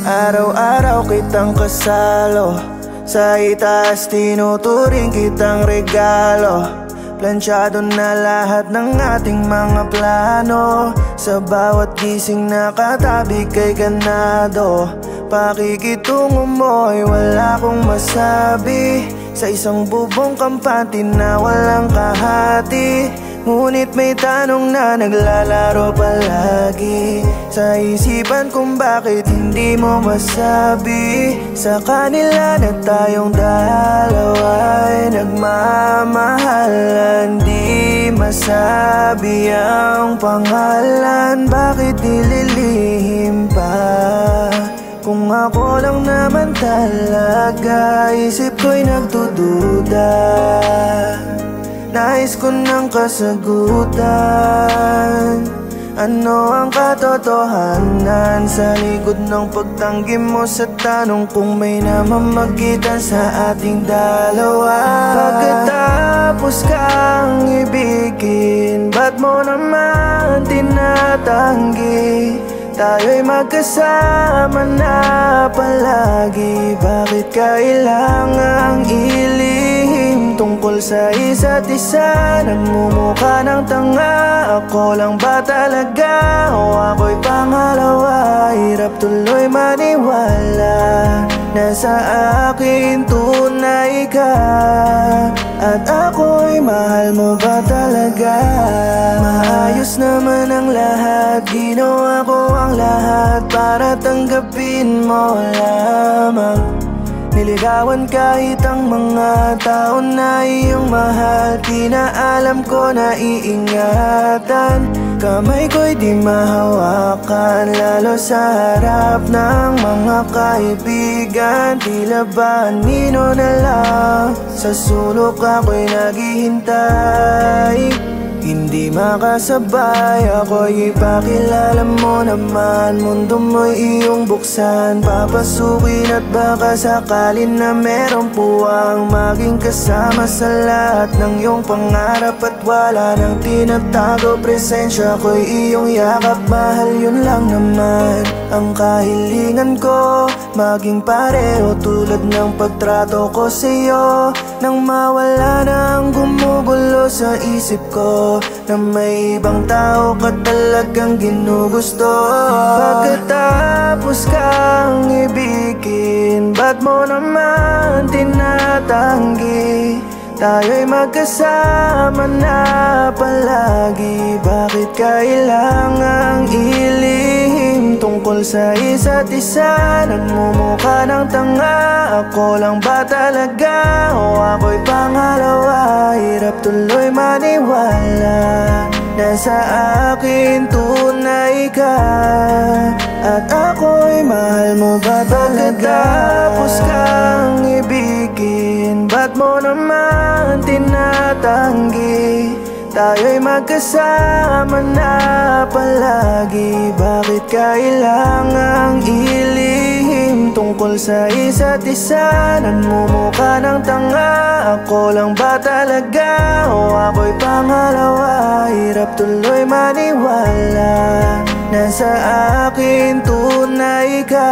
Araw-araw kitang kasalo, sa itaas tinuturing kitang regalo. Plansyado na lahat ng ating mga plano, sa bawat gising na katabi kay ganado. Pakikitungo mo ay wala kong masabi, sa isang bubong kampante na walang kahati. Ngunit may tanong na naglalaro palagi sa isipan kung bakit hindi mo masabi sa kanila na tayong dalawa ay nagmamahalan. Di masabi ang pangalan, bakit nililihim pa? Kung ako lang naman talaga, isip ko'y nagdududa. Nais ko ng kasagutan, ano ang katotohanan sa likod ng pagtanggi mo sa tanong kung may namamagitan sa ating dalawa. Pagkatapos kang ibigin, ba't mo naman tinatanggi? Tayo'y magkasama na palagi, bakit kailangang ilihim tungkol sa isa't isa? Nagmumukha ng tanga, ako lang ba talaga o ako'y pangalawa? Hirap tuloy maniwala na sa akin tunay ka at ako'y mahal mo ba talaga? Maayos naman ang lahat, ginawa ko ang lahat para tanggapin mo lamang. Niligawan kahit ang mga tao na iyong mahal, di na alam ko na iingatan. Kamay ko'y di mahawakan, lalo sa harap ng mga kaibigan. Tila ba nino na lang, sa sulok ako'y naghihintay. Hindi makasabay, ako'y ipakilala mo naman. Mundo mo'y iyong buksan, papasukin at baka sakalin na merong puwang maging kasama sa lahat ng iyong pangarap. At wala nang tinatago, presensya ko'y iyong yakap. Mahal, yun lang naman ang kahilingan ko, maging pareho tulad ng pagtrato ko sa'yo. Nang mawala na ang gumugulo sa isip ko, na may ibang tao ka talagang ginugusto. Pagkatapos kang ibigin, ba't mo naman tinatanggi? Tayo'y magkasama na palagi, bakit kailangang ilihim tungkol sa isa't isa? Nagmumukha ng tanga, ako lang ba talaga o ako'y pangalawa? Hirap tuloy maniwala na sa akin tunay ka at ako'y mahal mo ba talaga? Pagkatapos kang ibigin, ba't mo naman tinatanggi? Tayo'y magkasama na palagi, bakit kailangang ilihim tungkol sa isa't isa? Nagmumukha ng tanga, ako lang ba talaga o ako'y pangalawa? Hirap tuloy maniwala na sa akin tunay ka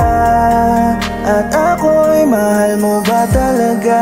at ako'y mahal mo ba talaga?